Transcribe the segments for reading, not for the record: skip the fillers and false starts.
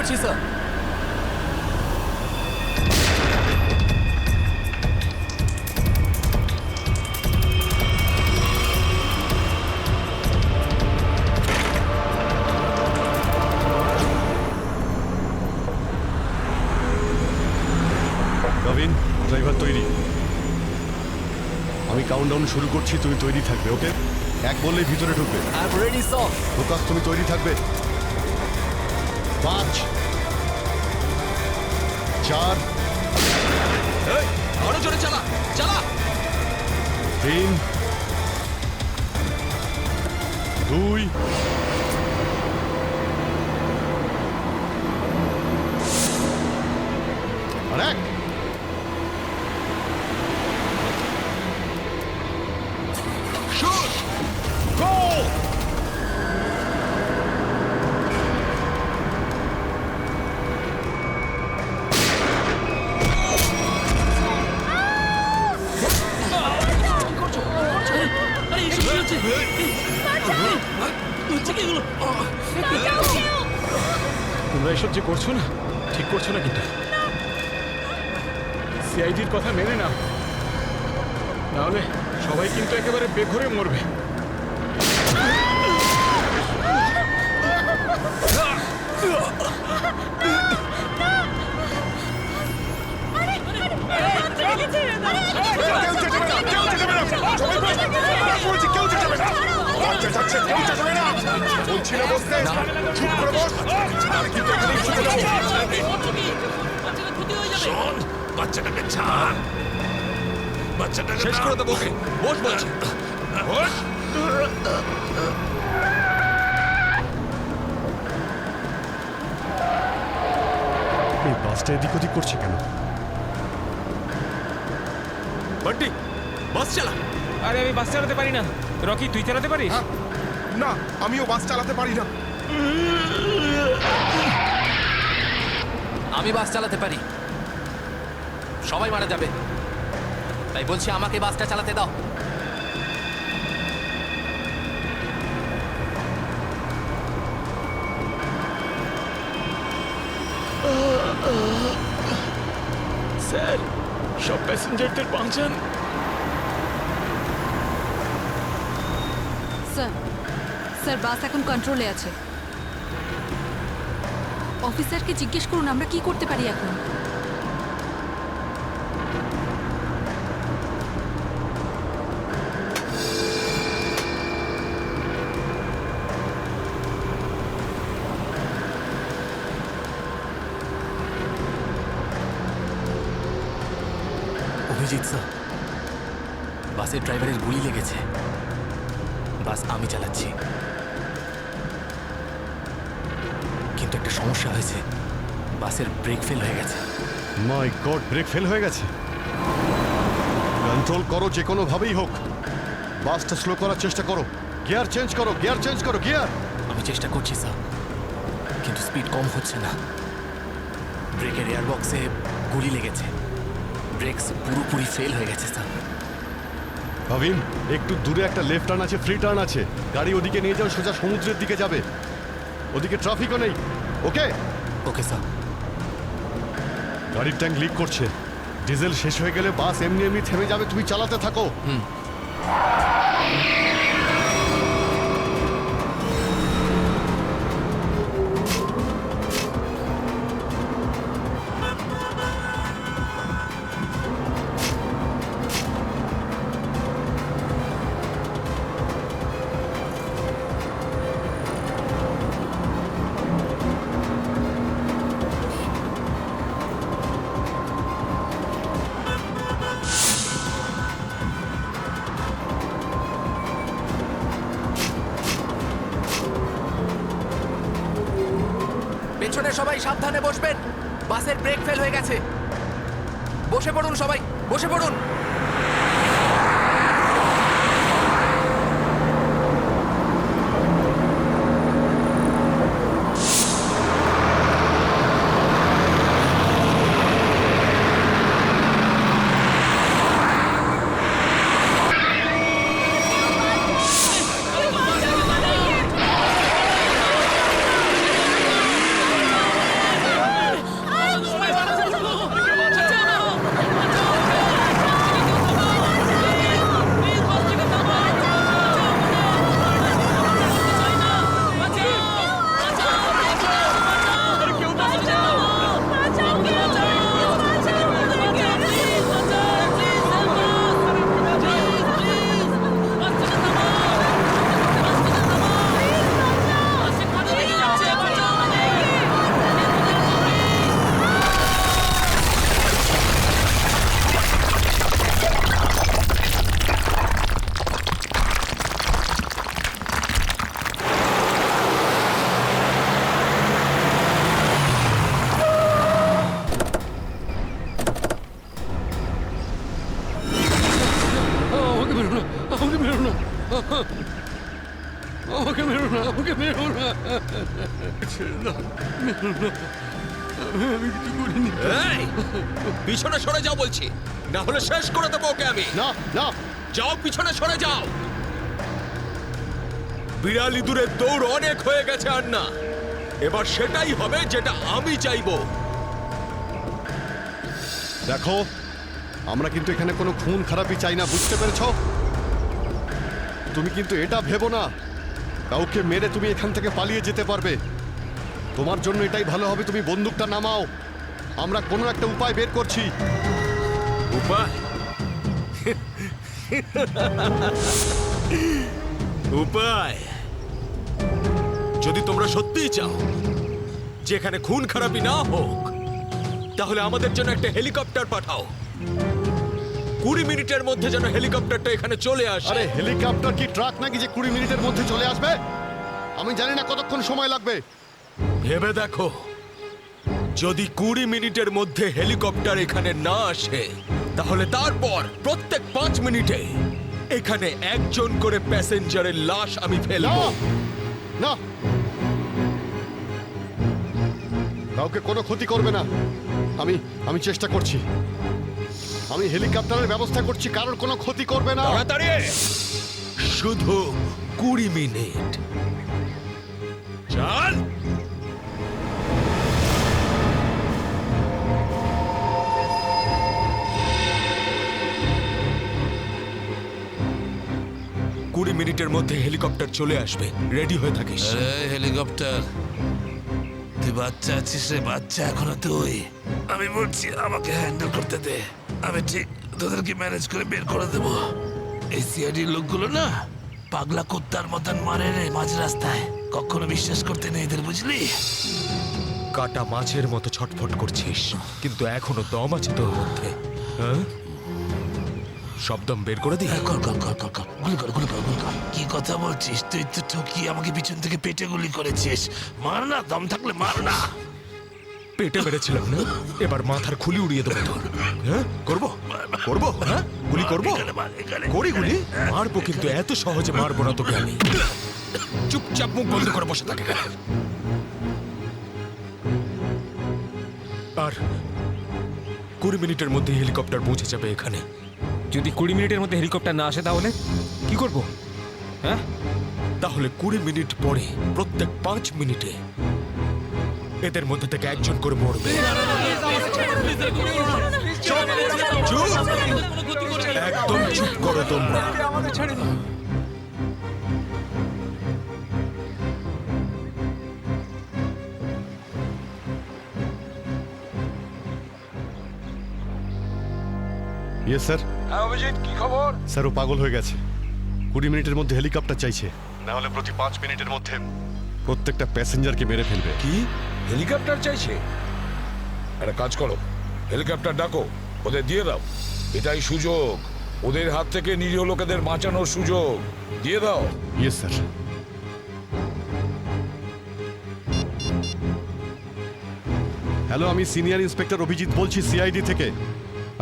করছি sir. Robin, driver তৈরি। আমি কাউন্টডাউন শুরু করছি, তুমি তৈরি থাকবে। ওকে, এক বললেই ভিতরে ঢুকবে। I am ready sir. Focus, তুমি তৈরি থাকবে। 5 4 এই আরো জোরে চালা চালা। 3 2 আর 1। শুট গো! তোমরা এসব যে করছো না, ঠিক করছো না কিন্তু। সিআইডির কথা মেনে নাও, নাহলে সবাই কিন্তু একেবারে বেঘরে মরবে। বাচ্চাটাকে ছাড়, বাচ্চাটাকে শেষ করে দেবো ওকে। বস বলছি। বস। এই বাসটা এদিক ওদিক করছে কেন? বান্টি বাস চালা। আরে আমি বাস চালাতে পারি না। রকি, তুই চালাতে পারিস? না, আমিও বাস চালাতে পারি না। আমি বাস চালাতে পারি, সবাই মারা যাবে, তাই বলছি আমাকে বাসটা চালাতে দাও। স্যার, সব প্যাসেঞ্জারদের বাঁচান। স্যার, স্যার বাস এখন কন্ট্রোলে আছে। অফিসারকে জিজ্ঞেস করুন আমরা কি করতে পারি এখন। অভিজিৎ স্যার, বাসের ড্রাইভারের গুলি লেগেছে। বাস আমি চালাচ্ছি, কিন্তু একটা সমস্যা হয়েছে। বাসের ব্রেক ফেল হয়ে গেছে। মাই গড, ব্রেক ফেল হয়ে গেছে। কন্ট্রোল করো যে কোনো ভাবেই হোক। বাসটা স্লো করার চেষ্টা করো। গিয়ার চেঞ্জ করো, গিয়ার চেঞ্জ করো, গিয়ার। আমি চেষ্টা করছি স্যার, কিন্তু স্পিড কম হচ্ছে না। ব্রেকের এয়ার বক্সে গুলি লেগেছে। ব্রেকস পুরোপুরি ফেল হয়ে গেছে স্যার। ভাবিন, একটু দূরে একটা লেফট টার্ন আছে, ফ্রি টার্ন আছে। গাড়ি ওদিকে নিয়ে যাও, সোজা সমুদ্রের দিকে যাবে। ওদিকে ট্রাফিকও নেই। ওকে ওকে স্যার। গাড়ির ট্যাঙ্ক লিক করছে। ডিজেল শেষ হয়ে গেলে বাস এমনি এমনি থেমে যাবে। তুমি চালাতে থাকো। পেছনে সবাই সাবধানে বসবেন, বাসের ব্রেক ফেল হয়ে গেছে। বসে পড়ুন সবাই, বসে পড়ুন। আমাকে মেরো না, আমাকে মেরো না। ছেড়ে দাও, মেরো না। আমি কিছু করিনি। এই পিছনে সরে যাও বলছি, না হলে শেষ করে দেবো ওকে আমি। না না, যাও পিছনে সরে যাও। বিড়াল ইঁদুরের দৌড় অনেক হয়ে গেছে আর না, এবার সেটাই হবে যেটা আমি চাইবো। দেখো, আমরা কিন্তু এখানে কোনো খুন খারাপি চাই না, বুঝতে পেরেছো? তুমি কিন্তু এটা ভেবো না কাউকে মেরে তুমি এখান থেকে পালিয়ে যেতে পারবে। তোমার জন্য এটাই ভালো হবে, তুমি বন্দুকটা নামাও। আমরা কোনো একটা উপায় বের করছি। উপায়? উপায়? যদি তোমরা সত্যিই চাও যেখানে খুন খারাপি না হোক, তাহলে আমাদের জন্য একটা হেলিকপ্টার পাঠাও। 20 মিনিটের মধ্যে যেন হেলিকপ্টারটা এখানে চলে আসে। আরে হেলিকপ্টার কি ট্রাক নাকি যে 20 মিনিটের মধ্যে চলে আসবে? আমি জানি না কতক্ষণ সময় লাগবে। ভেবে দেখো, যদি 20 মিনিটের মধ্যে হেলিকপ্টার এখানে না আসে, তাহলে তারপর প্রত্যেক 5 মিনিটে এখানে একজন করে প্যাসেঞ্জারের লাশ আমি না ফেলবো। না, কাউকে কোনো ক্ষতি করবে না। আমি চেষ্টা করছি, আমি হেলিকপ্টারের ব্যবস্থা করছি, কারোর কোনো ক্ষতি করবে না। তাড়াতাড়ি, শুধু 20 মিনিট। চল। কুড়ি মিনিটের মধ্যে হেলিকপ্টার চলে আসবে, রেডি হয়ে থাকিস। হেলিকপ্টার, তুই বাচ্চা আছিস রে, বাচ্চা এখনো তুই। আমি বলছি আমাকে হ্যান্ডেল করতে দে, আমি ঠিক তোদেরকে ম্যানেজ করে বের করে দেবো। এই সিআইডির লোকগুলো না পাগলা কুত্তার মতন মারে রে মাঝ রাস্তায়, কখনো বিশ্বাস করতে নেই এদের, বুঝলি? কাটা মাছের মতো ছটফট করছিস, কিন্তু এখনো দম আছে তোর মধ্যে। হ্যাঁ, সব দম বের করে দি। কর কর কর কর কর, গুলি কর গুলি কর গুলি কর। কি কথা বলছিস? তুই তো ঠকিয়ে আমাকে পিছন থেকে পেটে গুলি করেছিস। মার না, দম থাকলে মার না। পেটে মেরেছিলাম না, এবার মাথার খুলি উড়িয়ে দেবো তোর। হ্যাঁ, করবো করবো, হ্যাঁ গুলি করবো, করি গুলি। মারবো, কিন্তু এত সহজে মারবো না তোকে আমি। চুপচাপ মুখ বন্ধ করে বসে থাকে। আর 20 মিনিটের মধ্যে হেলিকপ্টার পৌঁছে যাবে এখানে। যদি 20 মিনিটের মধ্যে হেলিকপ্টার না আসে তাহলে কি করব? হ্যাঁ, তাহলে 20 মিনিট পরে প্রত্যেক 5 মিনিটে এদের মধ্যে থেকে একজন করে মরবে। চুপ! একদম চুপ করো তোমরা। Yes sir. অভিজিৎ, কি খবর? স্যার, ও পাগল হয়ে গেছে। 20 মিনিটের মধ্যে হেলিকপ্টার চাইছে, না হলে প্রতি 5 মিনিটের মধ্যে প্রত্যেকটা প্যাসেঞ্জারকে মেরে ফেলবে। কি হেলিকপ্টার চাইছে? একটা কাজ করো, হেলিকপ্টার ডাকো, ওদের দিয়ে দাও। এটাই সুযোগ, ওদের হাত থেকে নিরীহ লোকেদের বাঁচানোর সুযোগ। দিয়ে দাও। Yes sir. হ্যালো, আমি সিনিয়র ইন্সপেক্টর অভিজিৎ বলছি সিআইডি থেকে।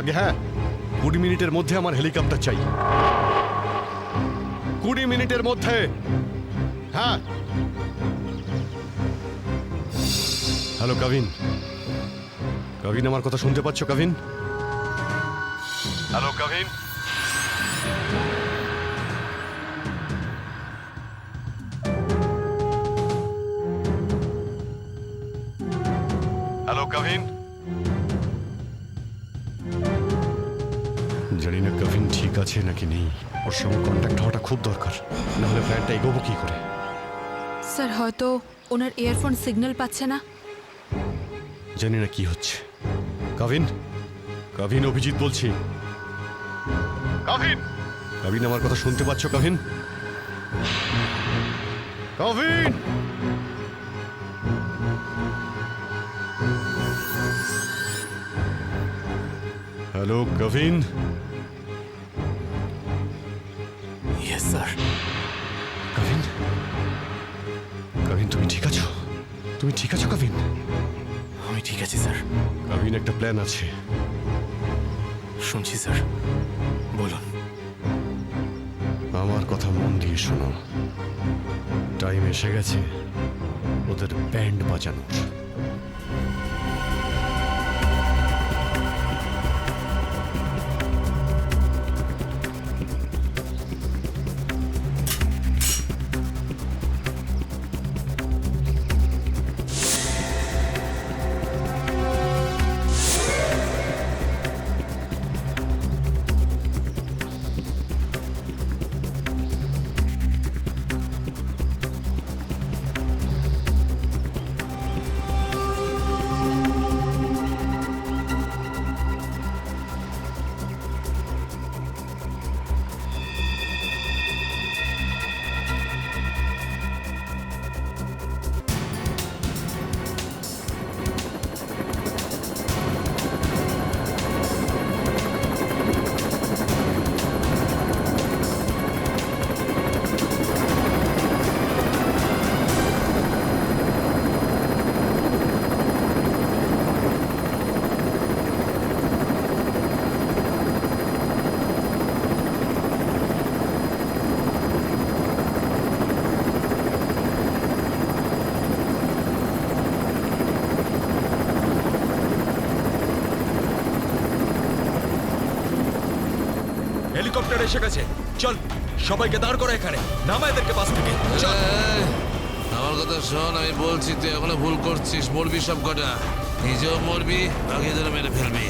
আগে হ্যাঁ, 20 মিনিটের মধ্যে আমার হেলিকপ্টার চাই। 20 মিনিটের মধ্যে। হ্যাঁ। হ্যালো কাভিন, কাভিন আমার কথা শুনতে পাচ্ছ কাভিন? হ্যালো কাভিন। হ্যালো কাভিন। জানি না কাভিন ঠিক আছে নাকি নেই, ওর সঙ্গে কন্ট্যাক্ট হওয়াটা খুব দরকার, নাহলে প্ল্যানটা এগোবো কি করে। স্যার, হয়তো ওনার ইয়ারফোন সিগন্যাল পাচ্ছে না। জানি না কি হচ্ছে। কাভিন, কাভিন, অভিজিৎ বলছি। কাভিন, কাভিন আমার কথা শুনতে পাচ্ছ Kavin? Kavin. Hello Kavin. Yes sir. Kavin, Kavin তুমি ঠিক আছো? তুমি ঠিক আছো কাভিন? আমি ঠিক আছি স্যার। কাভিন, একটা প্ল্যান আছে। শুনছি স্যার, বলুন। আমার কথা মন দিয়ে শোনো, টাইম এসে গেছে ওদের ব্যান্ড বাজানোর। হেলিকপ্টার এসে গেছে, চল সবাইকে দাঁড় করো এখানে, নামা এদেরকে বাস থেকে, চল। এই, আমার কথা শোন, আমি বলছি তুই এখনো ভুল করছিস। মরবি সব কটা, নিজেও মরবি, বাকিদেরও মেরে ফেলবি।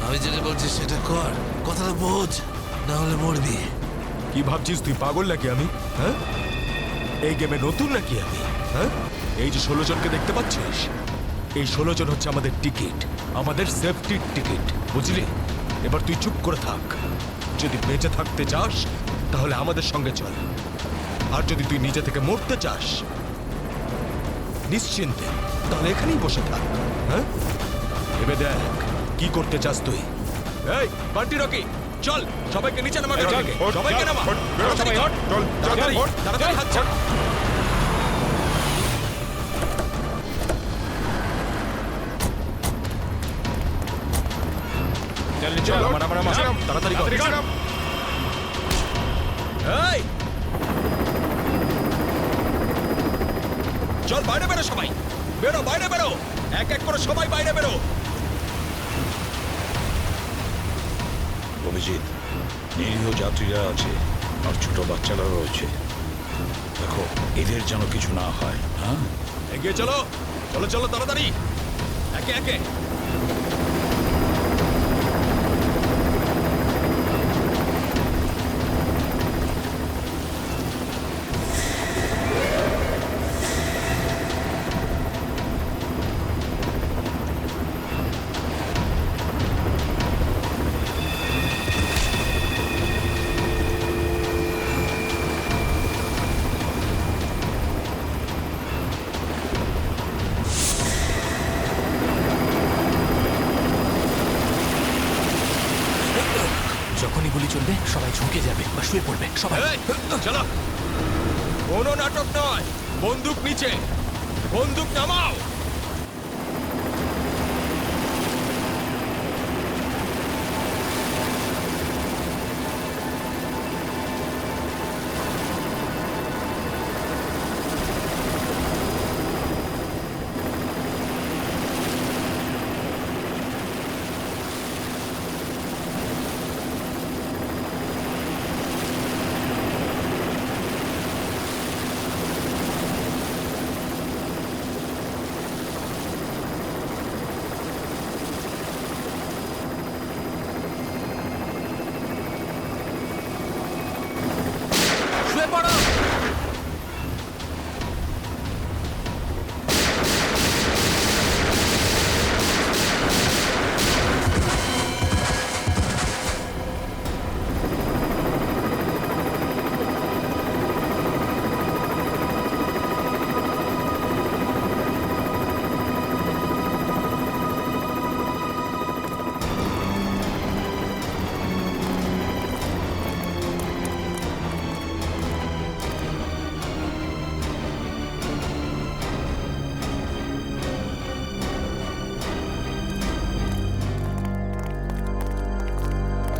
আমি যেটা বলছি সেটা কর, কথাটা বোঝ, না হলে মরবি। কি ভাবছিস তুই, পাগল নাকি আমি? হ্যাঁ, এই গেমে নতুন নাকি আমি? হ্যাঁ, এই যে 16 জনকে দেখতে পাচ্ছিস, এই 16 জন হচ্ছে আমাদের টিকিট, আমাদের সেফটির টিকিট, বুঝলি? এবার তুই চুপ করে থাক। যদি বেঁচে থাকতে চাস তাহলে আমাদের সঙ্গে চল, আর যদি তুই নিজে থেকে মরতে চাস নিশ্চিন্তে তাহলে এখানেই বসে থাক। হ্যাঁ, এবার দেখ কি করতে চাস তুই। এই বান্টি রকি, চল সবাইকে নিচে নামা, সবাইকে নামা, তাড়াতাড়ি তাড়াতাড়ি হাত ছাড়। তাড়াতাড়ি কর। এই চল বাইরে বেরো, সবাই বেরো, বাইরে বেরো, এক এক করে সবাই বাইরে বেরো। অভিজিৎ, নিরীহ যাত্রীরা আছে আর ছোট বাচ্চারা রয়েছে, দেখো এদের যেন কিছু না হয়। হ্যাঁ, এগিয়ে চলো, চলো চলো তাড়াতাড়ি, একে একে। যখনই গুলি চলবে সবাই ঝুঁকে যাবে বা শুয়ে পড়বে সবাই। এই, চলো, কোনো নাটক নয়, বন্দুক নিচে, বন্দুক নামাও।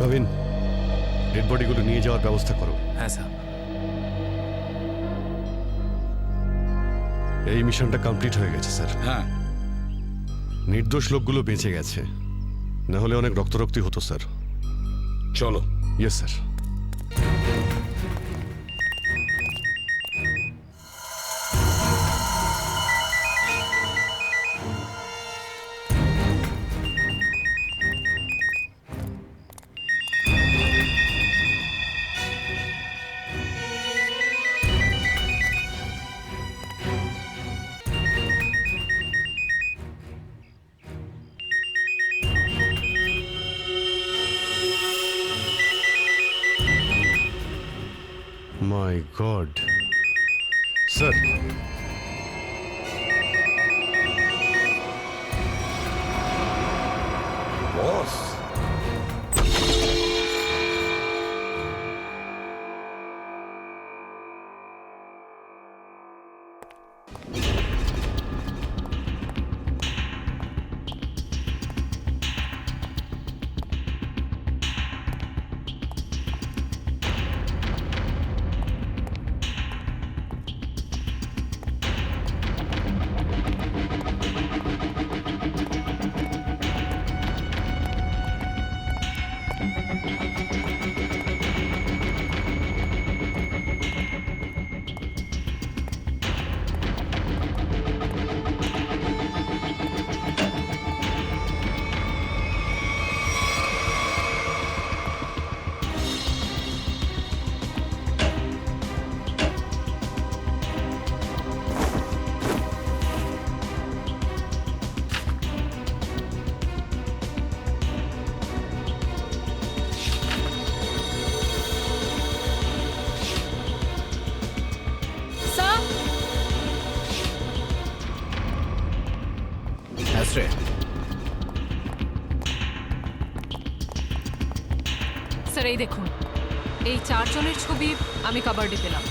কবিন, ডেড বডিগুলো নিয়ে যাওয়ার ব্যবস্থা করো। হ্যাঁ স্যার। এই মিশনটা কমপ্লিট হয়ে গেছে স্যার। হ্যাঁ, নির্দোষ লোকগুলো বেঁচে গেছে, না হলে অনেক রক্তারক্তি হতো স্যার। চলো। Yes sir. My god sir, boss, sir, হ্যাঁ স্যার এই দেখুন, এই 4 জনের ছবি আমি কাবার্ডে পেলাম।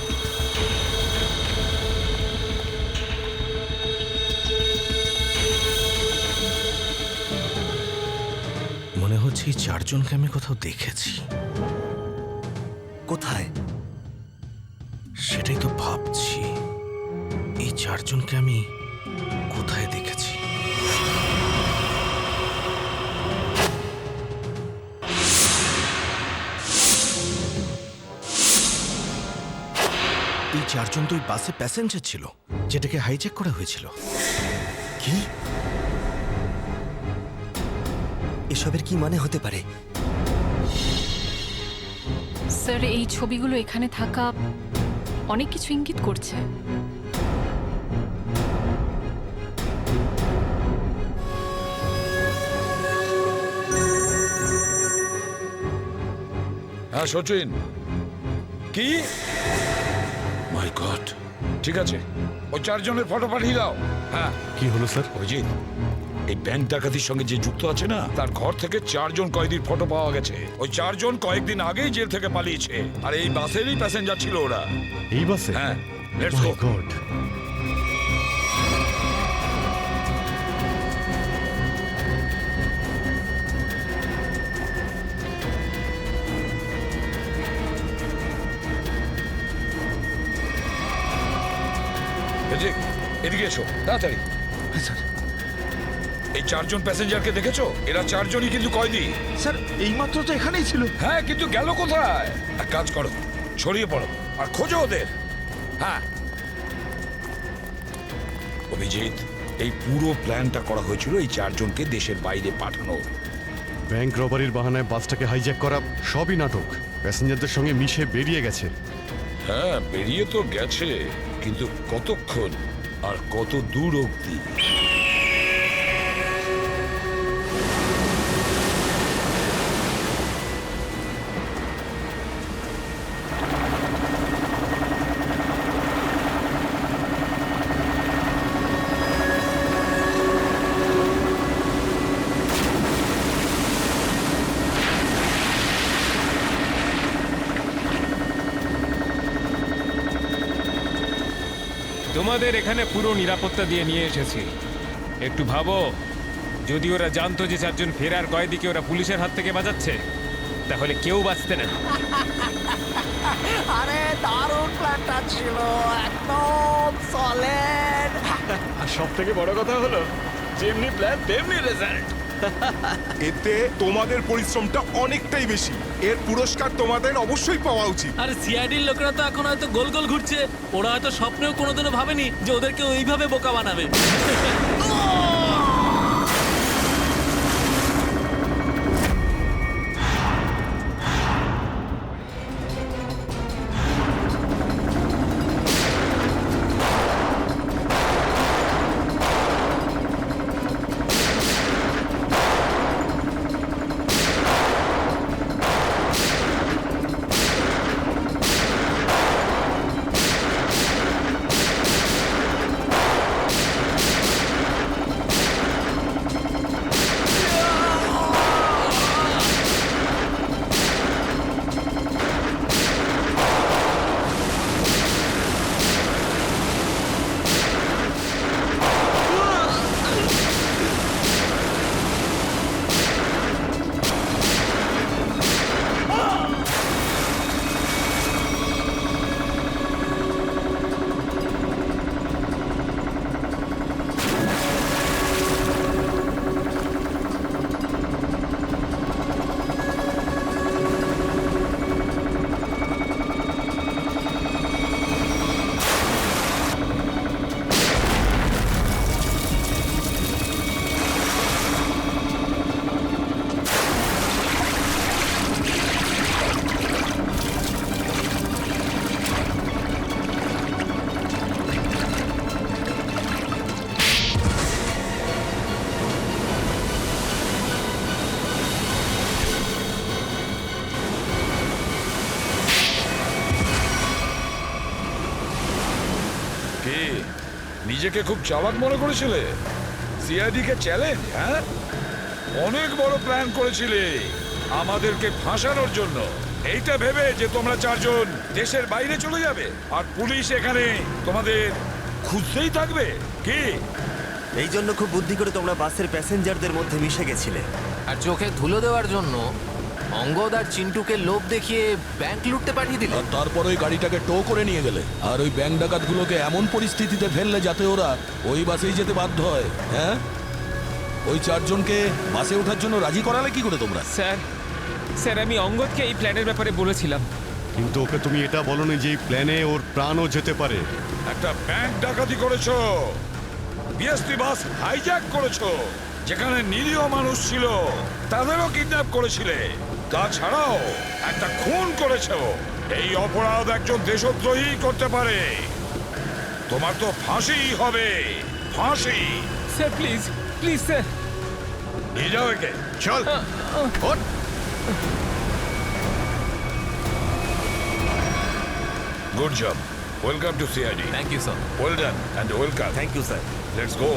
মনে হচ্ছে এই 4 জনকে আমি কোথাও দেখেছি। কোথায় সেটাই তো ভাবছি, এই 4 জনকে আমি কোথায় দেখেছি। এই 4 জন তো ওই বাসে প্যাসেঞ্জার ছিল যেটাকে হাইজ্যাক করা হয়েছিল। কি এসবের কি মানে হতে পারে? স্যার এই ছবিগুলো এখানে থাকা অনেক কিছু ইঙ্গিত করছে। হ্যাঁ সচিন। কি? মাই গড। ঠিক আছে, ওই 4 জনের ফটো পাঠিয়ে দাও। হ্যাঁ। কি হলো স্যার? অভিজিৎ, এই ব্যাংক ডাকাতির সঙ্গে যে যুক্ত আছে না, তার ঘর থেকে 4 জন কয়েদির ফটো পাওয়া গেছে। ওই 4 জন কয়েকদিন আগেই জেল থেকে পালিয়েছে, আর এই বাসেরই প্যাসেঞ্জার ছিল ওরা। এই বাসে? হ্যাঁ, লেটস মাই গো। গড। এদিকে এসো তাড়াতাড়ি। এই 4 জন প্যাসেঞ্জারকে দেখেছো? এরা 4 জনই কিন্তু কয়েদি। স্যার এইমাত্র তো এখানেই ছিল। হ্যাঁ, কিন্তু গেল কোথায়? এক কাজ করো, ছড়িয়ে পড়ো আর খোঁজো ওদের। হ্যাঁ অভিজিৎ, এই পুরো প্ল্যানটা করা হয়েছিল এই 4 জনকে দেশের বাইরে পাঠানো। ব্যাংক রবারির বাহানায় বাসটাকে হাইজ্যাক করা সবই নাটক। প্যাসেঞ্জারদের সঙ্গে মিশে বেরিয়ে গেছে। হ্যাঁ, বেরিয়ে তো গেছে, কিন্তু কতক্ষণ আর কত দূর অবধি? তোমাদের এখানে পুরো নিরাপত্তা দিয়ে নিয়ে এসেছি। একটু ভাবো, যদি ওরা জানতো যে 4 জন ফেরার কয়েদিকে ওরা পুলিশের হাত থেকে বাঁচাচ্ছে, তাহলে কেউ বাঁচতে না। আরে দারুণ প্ল্যানটা ছিল, একদম সলিড। আর সব থেকে বড় কথা হলো যেমনি প্ল্যান তেমনি রেজাল্ট। এতে তোমাদের পরিশ্রমটা অনেকটাই বেশি, এর পুরস্কার তোমাদের অবশ্যই পাওয়া উচিত। আর সিআইডির লোকেরা তো এখন হয়তো গোল গোল ঘুরছে, ওরা হয়তো স্বপ্নেও কোনোদিনও ভাবেনি যে ওদেরকে ওইভাবে বোকা বানাবে। কি নিজেকে খুব চালাক মনে করেছিলে? সিআইডি কে চ্যালেঞ্জ? হ্যাঁ, অনেক বড় প্ল্যান করেছিলে আমাদেরকে ফাঁসানোর জন্য, এইটা ভেবে যে তোমরা চারজন দেশের বাইরে চলে যাবে আর পুলিশ এখানে তোমাদের খুঁজতেই থাকবে। কি এই জন্য খুব বুদ্ধি করে তোমরা বাসের প্যাসেঞ্জারদের মধ্যে মিশে গেছিলে। আর চোখে ধুলো দেওয়ার জন্য অঙ্গদ আর চিন্টুকে লোভ দেখিয়ে ব্যাংক লুটতে পাঠিয়ে দিলে। আর তারপর ওই গাড়িটাকে টো করে নিয়ে গেলে আর ওই ব্যাংক ডাকাতগুলোকে এমন পরিস্থিতিতে ফেললে যাতে ওরা ওই বাসেই যেতে বাধ্য হয়। হ্যাঁ, ওই চারজনকে বাসে ওঠার জন্য রাজি করালে কি করে তোমরা? স্যার আমি অঙ্গদকে এই প্ল্যানের ব্যাপারে বলেছিলাম। কিন্তু ওকে তুমি এটা বলনি যে এই প্ল্যানে ওর প্রাণও যেতে পারে। একটা ব্যাংক ডাকাতি করেছো, বিএসটি বাস হাইজ্যাক করেছো, যেখানে নিরীহ মানুষ ছিল তাদেরও কিডন্যাপ করেছিলে, তাছাড়াও একটা খুন করেছো। এই অপরাধ একজন দেশদ্রোহী করতে পারে। তোমার তো ফাঁসি হবে, ফাঁসি। Sir please please sir. নিয়ে যাও একে, চল। Good job, welcome to CID. Thank you sir. Well done and welcome. Thank you sir. Let's go.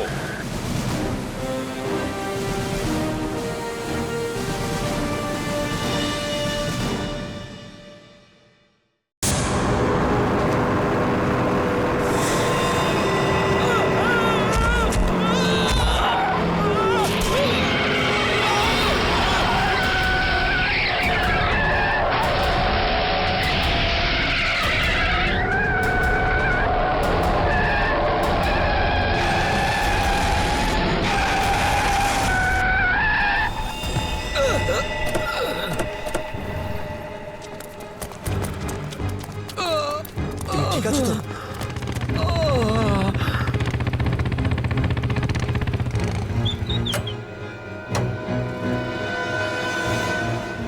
ঠিক আছে তো?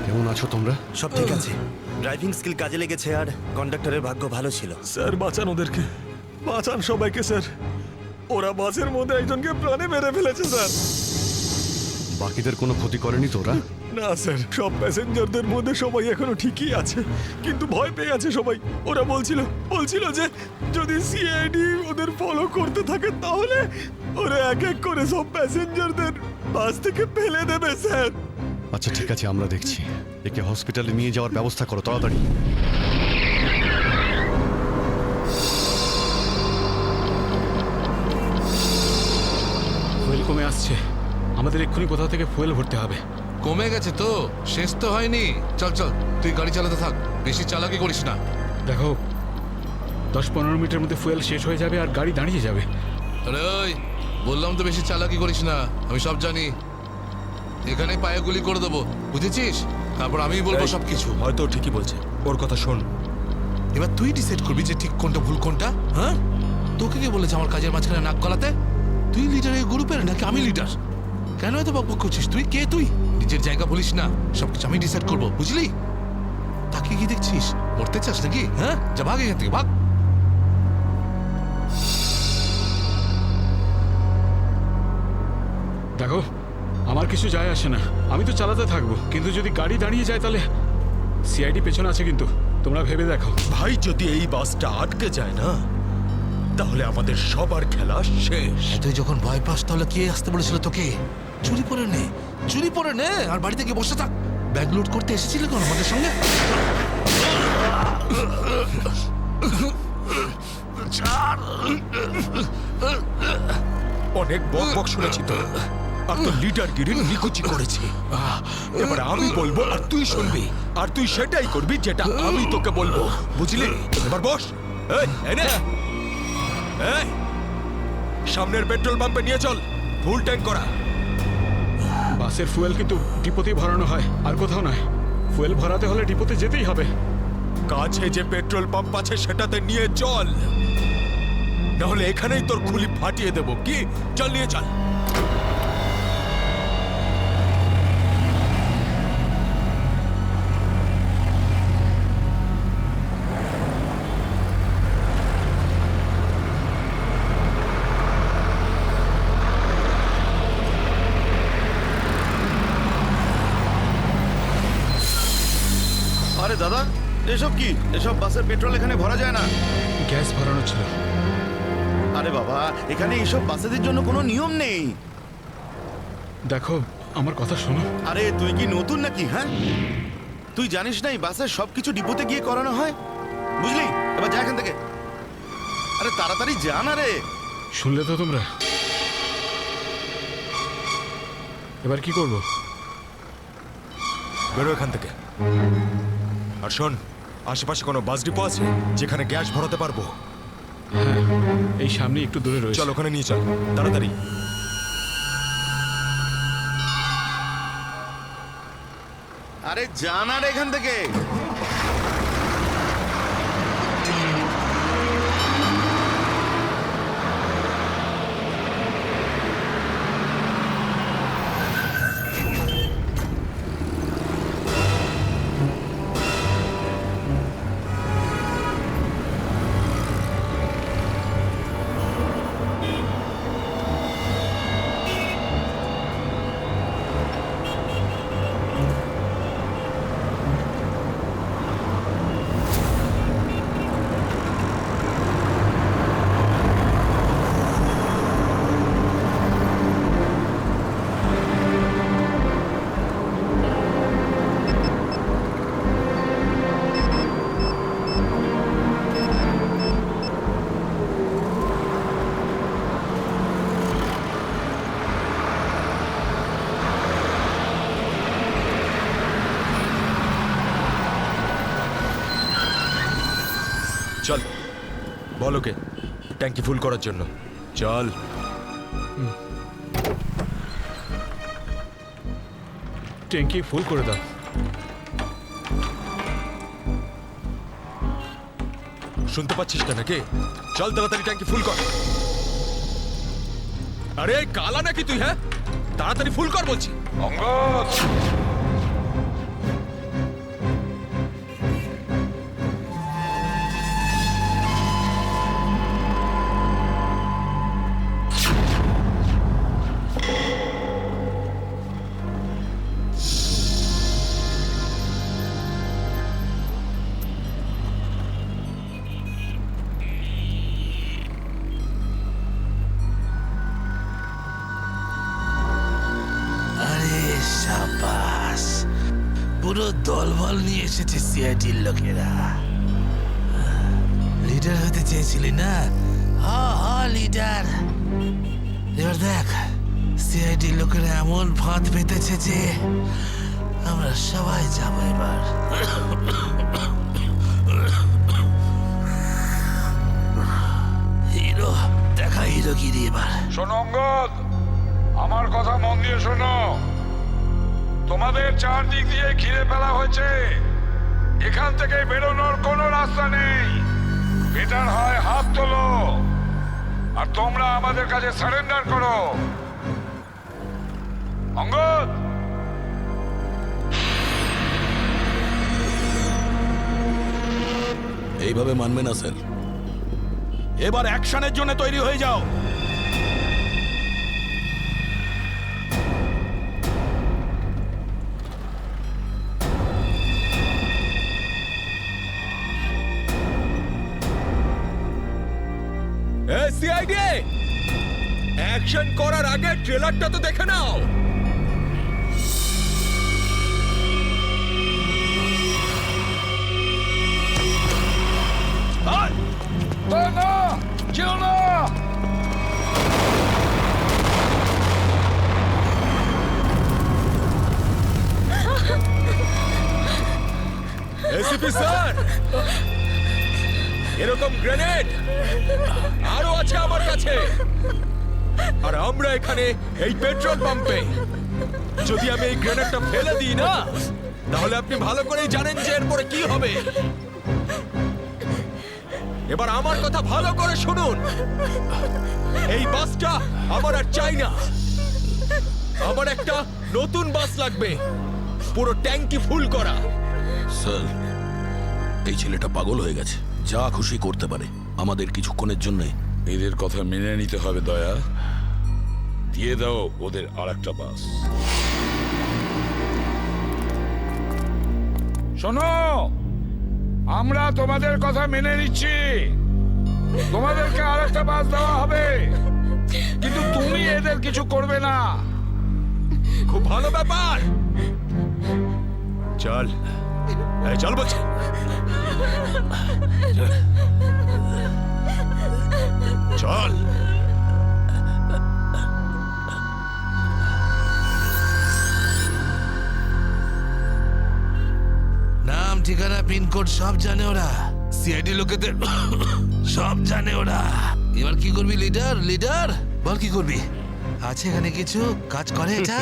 কেমন আছো তোমরা? সব ঠিক আছে। ড্রাইভিং স্কিল কাজে লেগেছে আর কন্ডাক্টরের ভাগ্য ভালো ছিল। স্যার বাঁচান ওদেরকে, বাঁচান সবাইকে স্যার। ওরা বাসের মধ্যে একজনকে প্রাণে মেরে ফেলেছে স্যার। বাকিদের কোনো ক্ষতি করেনি তো ওরা? না স্যার, সব প্যাসেঞ্জারদের মধ্যে সবাই এখনো ঠিকই আছে, কিন্তু ভয় পেয়ে আছে সবাই। ওরা বলছিল যে যদি সিআইডি ওদের ফলো করতে থাকে তাহলে ওরা এক এক করে সব প্যাসেঞ্জারদের বাস থেকে ফেলে দেবে স্যার। আচ্ছা ঠিক আছে, আমরা দেখছি। একে হসপিটালে নিয়ে যাওয়ার ব্যবস্থা করো তাড়াতাড়ি। ফুয়েল কমে আসছে, আমাদের এক্ষুনি কোথাও থেকে ফুয়েল ভরতে হবে। কমে গেছে তো, শেষ তো হয়নি। চল চল, তুই গাড়ি চালাতে থাক, বেশি চালাকি করিস না। দেখো 10-15 মিনিটের মধ্যে ফুয়েল শেষ হয়ে যাবে আর গাড়ি দাঁড়িয়ে যাবে। আরে ওই বললাম তো বেশি চালাকি করিস না, আমি সব জানি। এখানে পায়ে গুলি করে দেবো, বুঝেছিস? তারপর আমিই বলবো এই, সবকিছু। হয়তো ঠিকই বলছে, ওর কথা শোন। এবার তুই ডিসাইড করবি যে ঠিক কোনটা ভুল কোনটা। হ্যাঁ, তোকে কে বলেছে আমার কাজের মাঝখানে নাক গলাতে? তুই লিডার এই গ্রুপের নাকি আমি লিডার? কেন এত বকবক করছিস? তুই কে? তুই নিজের জায়গা বলিস না, সবকিছু আমি ডিসাইড করবো, বুঝলি? তাকে কি দেখছিস? মরতে চাস নাকি? হ্যাঁ, যা ভাগ এখান থেকে, ভাগ। দেখো, আমার কিছু যায় আসে না, আমি তো চালাতে থাকবো, কিন্তু যদি গাড়ি দাঁড়িয়ে যায় তাহলে সিআইডি পেছনে আছে, কিন্তু তোমরা ভেবে দেখো। ভাই, যদি এই বাসটা আটকে যায় না, তাহলে আমাদের সবার খেলা শেষ। তুই যখন ভয় পাস তাহলে কে আসতে বলেছিল তোকে? চুরি পরে নে, চুরি পরে নে, আর বাড়িতে গিয়ে বসে থাক। ব্যাগ লুট করতে এসেছিলি কোন আমাদের সঙ্গে? অনেক বক বক শুনেছি তো, আর তো লিডারগিরির নিকুচি করেছি। এবার আমি বলবো আর তুই শুনবি, আর তুই সেটাই করবি যেটা আমি তোকে বলবো, বুঝলি? এবার বস। এই, এই নে। এই, সামনের পেট্রোল পাম্পে নিয়ে চল, ফুল ট্যাঙ্ক করা। বাসের ফুয়েল কিন্তু ডিপোতেই ভরানো হয়, আর কোথাও নয়। ফুয়েল ভরাতে হলে ডিপোতে যেতেই হবে। কাছে যে পেট্রোল পাম্প আছে সেটাতে নিয়ে চল, নাহলে এখানেই তোর খুলি ফাটিয়ে দেবো। কি? চল, নিয়ে চল। আরে দাদা, এসব কি? এসব বাসের পেট্রোল এখানে ভরা যায় না। গ্যাস ভরানো ছিল। আরে বাবা, এখানে এইসব বাসেদের জন্য কোনো নিয়ম নেই। দেখো, আমার কথা শোনো। আরে তুই কি নতুন নাকি? হ্যাঁ, তুই জানিস না এই বাসের সবকিছু ডিপোতে গিয়ে করানো হয়, বুঝলি? এবার যা এখান থেকে। আরে তাড়াতাড়ি যা না রে। শুনলে তো তোমরা? এবার কি করব? বেরো এখান থেকে। আর শোন, আশেপাশে কোনো বাস ডিপো আছে যেখানে গ্যাস ভরাতে পারবো? হ্যাঁ, এই সামনে একটু দূরে রয়েছে। চল, ওখানে নিয়ে চল তাড়াতাড়ি। আরে যা না রে এখান থেকে। চল, বল ওকে ট্যাঙ্কি ফুল করার জন্য। চল। ট্যাঙ্কি ফুল করে দাও। শুনতে পাচ্ছিস না নাকি? চল তাড়াতাড়ি ট্যাঙ্কি ফুল কর। আরে কালা নাকি তুই? হ্যাঁ, তাড়াতাড়ি ফুল কর বলছি। অঙ্গদ, পুরো দলবল নিয়ে এসেছে সিআইডির লোকেরা। লিডার হতে চেয়েছিলি না? লিডার। এবার দেখ, সিআইডির লোকেরা এমন ফাঁদ পেতেছে যে আমরা সবাই যাবো এবার। হিরো দেখা, হিরো দাদাগিরি এবার। শোনো অঙ্গদ, আমার কথা মন দিয়ে শোনো। তোমাদের চারদিক দিয়ে ঘিরে ফেলা হয়েছে, এখান থেকে বেরোনোর কোনো রাস্তা নেই। বেটার হয় হাত তোলো আর তোমরা আমাদের কাছে সারেন্ডার করো। অঙ্গদ, এইভাবে মানবে না স্যার। এবার অ্যাকশনের জন্য তৈরি হয়ে যাও। সিআইডি, অ্যাকশন করার আগে ট্রেলারটা তো দেখে নাও। না, যেও না। এসিপি স্যার, এরকম গ্রেনেড আরো আছে আমার কাছে। আর আমরা এখানে এই পেট্রোল পাম্পে, যদি আমি এই গ্রেনেডটা ফেলে দিই না, তাহলে আপনি ভালো করেই জানেন যে এরপরে কি হবে। এবার আমার কথা ভালো করে শুনুন। এই বাসটা আমার আর চাই না। আমার একটা নতুন বাস লাগবে, পুরো ট্যাঙ্কি ফুল করা। স্যার, এই ছেলেটা পাগল হয়ে গেছে, যা খুশি করতে পারে আমাদের কিছুক্ষণের জন্য। এদের কথা মেনে নিতে হবে দয়া। দিয়ে দাও ওদের আর একটা বাস। শোনো, আমরা তোমাদের কথা মেনে নিচ্ছি, তোমাদেরকে আর একটা বাস দেওয়া হবে, কিন্তু তুমি এদের কিছু করবে না। খুব ভালো ব্যাপার। চল, এই চল বলছি। চল। নাম, ঠিকানা, পিনকোড সব জানে ওরা। সিআইডি লোকেদের সব জানে ওরা। এবার কি করবি লিডার? লিডার বল, কি করবি? আছে এখানে কিছু কাজ করে এটা?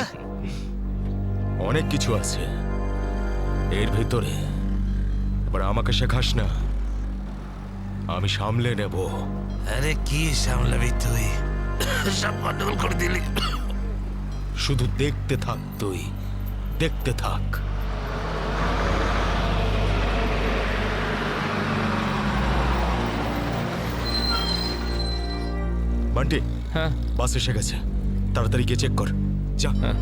অনেক কিছু আছে এর ভিতরে। এবার আমাকে শেখাস না, আমি সামলে নেব। আরে কি সামলাবি তুই? সব গন্ডগোল করে দিলি। শুধু দেখতে থাক, তুই দেখতে থাক। বান্টি, হ্যাঁ বাস এসে গেছে, তাড়াতাড়ি গিয়ে চেক কর। যা। হ্যাঁ।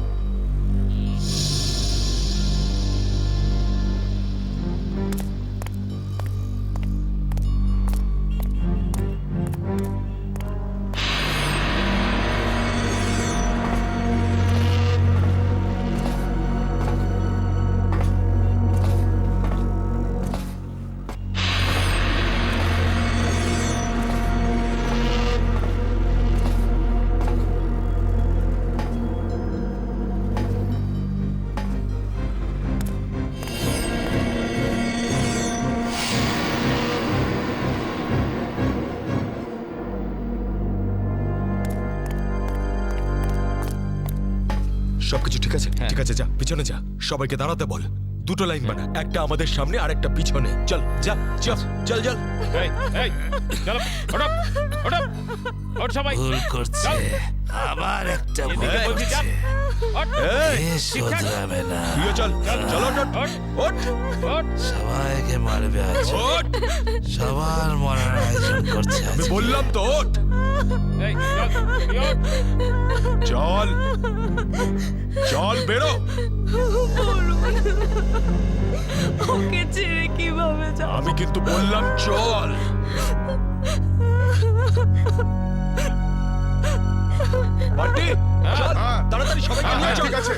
সবকিছু ঠিক আছে? ঠিক আছে, যা পিছনে যা, সবাইকে দাঁড়াতে বল। দুটো লাইন বানা, একটা আমাদের সামনে আর একটা পিছনে। চল যা, চল চল চল। এই, এই, চলো, ওঠো, ওঠো, ওঠ সবাই। ভুল করছে, আবার একটা ভুল এদিকে বলছি, যা, করছে। ওঠ, এ শোধরাবে না। তুইও চল, চল ওঠ, ওঠ, ওঠ, ওঠ। সবাইকে মারবে আজ। ওঠ। সবার মরার আয়োজন করছে আজ। আমি বললাম তো ওঠ। এই, চল, তুই ওঠ। চল চল, বেরো। ওকে ছেড়ে কিভাবে যাব? আমি কিন্তু বললাম চল। বান্টি, চল, তাড়াতাড়ি সবাইকে নিয়ে চল। ঠিক আছে।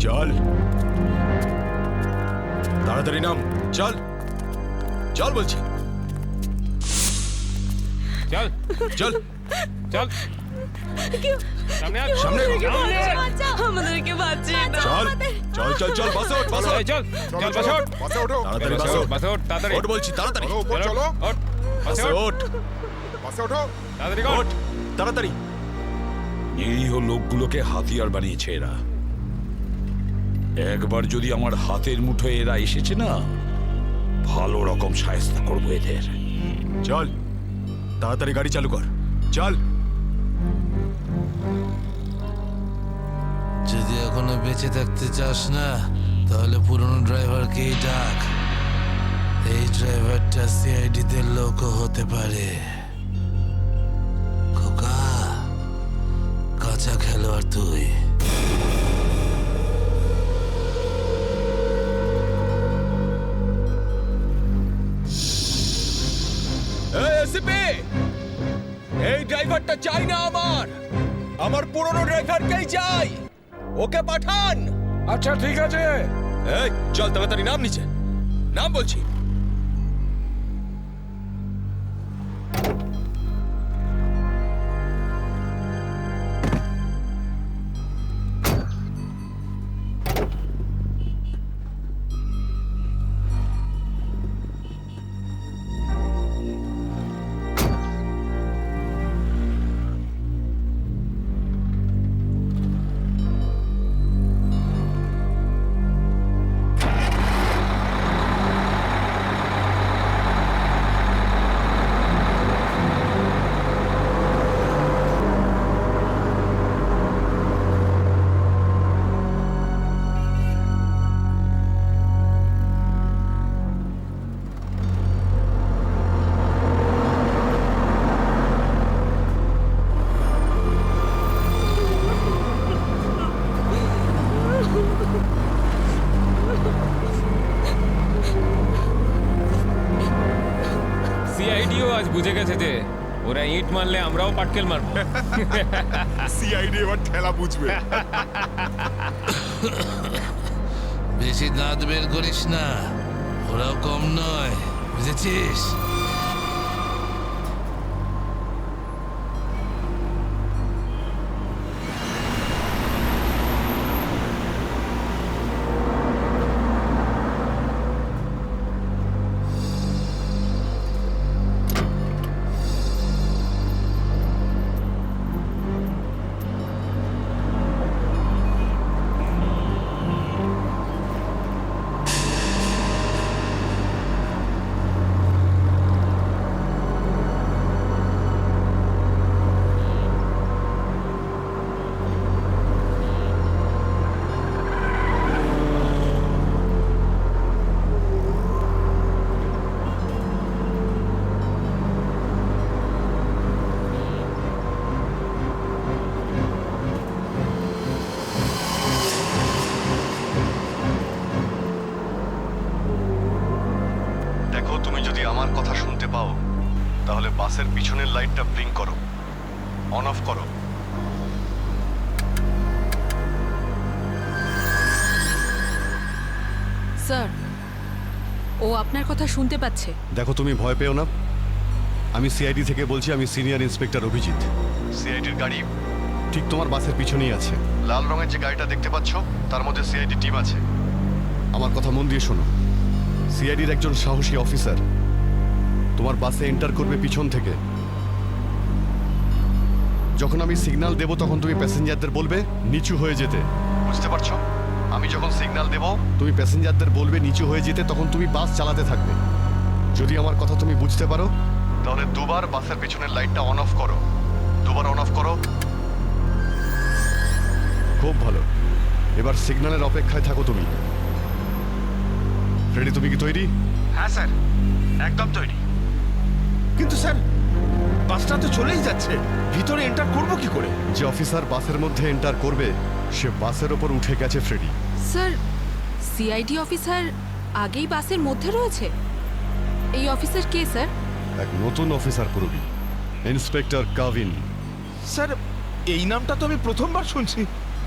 চল, তাড়াতাড়ি নাম। চল চল বলছি। চল, চল চল। সামনে আয়, সামনে। আমাদেরকে বাঁচিয়ে দাও। চল চল চল চল বাসে ওঠ বাসে এই, চল চল বাসে ওঠ। বাসে ওঠো তাড়াতাড়ি বাসে ওঠ বাসে ওঠ, তাড়াতাড়ি ওঠ বলছি তাড়াতাড়ি চলো, উপর চলো ওঠ, বাসে বাসে ওঠ, ওঠ বাসে ওঠো তাড়াতাড়ি কর। ওঠ তাড়াতাড়ি নিরীহ লোকগুলোকে হাতিয়ার বানিয়েছে এরা। একবার যদি আমার হাতের মুঠোয় এরা এসেছে না, ভালো রকম সায়স্তা করবো এদের। চল তাড়াতাড়ি গাড়ি চালু কর চল যদি এখনো বেঁচে থাকতে চাস না তাহলে পুরনো ড্রাইভারকেই ডাক। এই ড্রাইভারটা সিআইডি তে লোকও হতে পারে। খোকা, কাঁচা খেলোয়াড় তুই। এই এসিপি এই ড্রাইভারটা চাই না আমার পুরনো ড্রাইভারকেই চাই ওকে পাঠান আচ্ছা ঠিক আছে। এই চল তাড়াতাড়ি নাম নিচে নাম বলছি সিআইডিও আজ বুঝে গেছে যে ওরা ইট মারলে আমরাও পাটকেল মারবো। সিআইডি এবার ঠেলা বুঝবে। বেশি দাঁত বের করিস না, ওরাও কম নয়, বুঝেছিস? দেখো, তুমি যদি আমার কথা শুনতে পাও তাহলে বাসের পিছনের লাইটটা ব্লিঙ্ক করো, অন অফ করো। স্যার, ও আপনার কথা শুনতে পাচ্ছে। দেখো, তুমি ভয় পেও না। আমি সিআইডি থেকে বলছি, আমি সিনিয়র ইন্সপেক্টর অভিজিৎ। সিআইডির গাড়ি ঠিক তোমার বাসের পিছনেই আছে। লাল রঙের যে গাড়িটা দেখতে পাচ্ছ তার মধ্যে সিআইডি টিম আছে। আমার কথা মন দিয়ে শোনো। সিআইডির একজন সাহসী অফিসার তোমার বাসে এন্টার করবে পিছন থেকে। যখন আমি সিগন্যাল দেব তখন তুমি প্যাসেঞ্জারদের বলবে নিচু হয়ে যেতে, বুঝতে পারছো? আমি যখন সিগন্যাল দেব তুমি প্যাসেঞ্জারদের বলবে নিচু হয়ে যেতে, তখন তুমি বাস চালাতে থাকবে। যদি আমার কথা তুমি বুঝতে পারো তাহলে দুবার বাসের পিছনের লাইটটা অন অফ করো। দুবার অন অফ করো। খুব ভালো। এবার সিগন্যালের অপেক্ষায় থাকো তুমি। ফ্রেডি, তুমি কি তৈরি? হ্যাঁ স্যার, একদম তৈরি। কিন্তু স্যার, বাসটা তো চলেই যাচ্ছে, ভিতরে এন্টার করবো কি করে? যে অফিসার বাসের মধ্যে এন্টার করবে সে বাসের ওপর উঠে গেছে ফ্রেডি। স্যার, সিআইডি অফিসার আগেই বাসের মধ্যে রয়েছে। এই অফিসার কে স্যার? এক নতুন অফিসার করবি, ইন্সপেক্টর কাভিন। স্যার, এই নামটা তো আমি প্রথমবার শুনছি।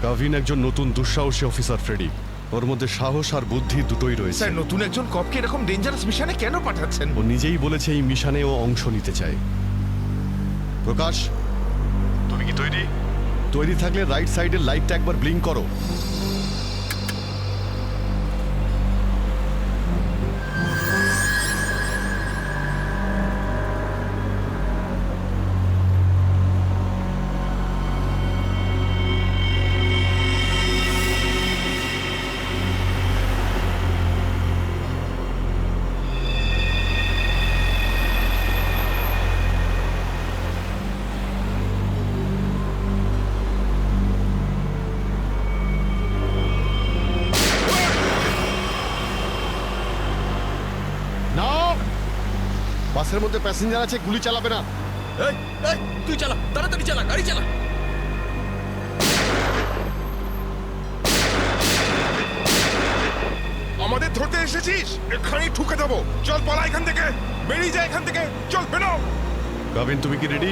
কাভিন একজন নতুন দুঃসাহসী অফিসার ফ্রেডি। ওর মধ্যে সাহস আর বুদ্ধি দুটোই রয়েছে। স্যার, নতুন একজন কপকে এরকম ডেঞ্জারাস মিশনে কেন পাঠাচ্ছেন? ও নিজেই বলেছে এই মিশনে ও অংশ নিতে চায়। প্রকাশ, তুমি কি তৈরি? তৈরি থাকলে রাইট সাইডের লাইটটা একবার ব্লিঙ্ক করো। বাসের মধ্যে প্যাসেঞ্জার আছে, গুলি চালাবে না। এই এই তুই চালা, তাড়াতাড়ি চালা, গাড়ি চালা। আমাদের ধরতে এসেছিস? এখানেই ঠুকে দেবো। চল পালা এখান থেকে, বেরিয়ে যা এখান থেকে, চল বেরো। গাভিন, তুমি কি রেডি?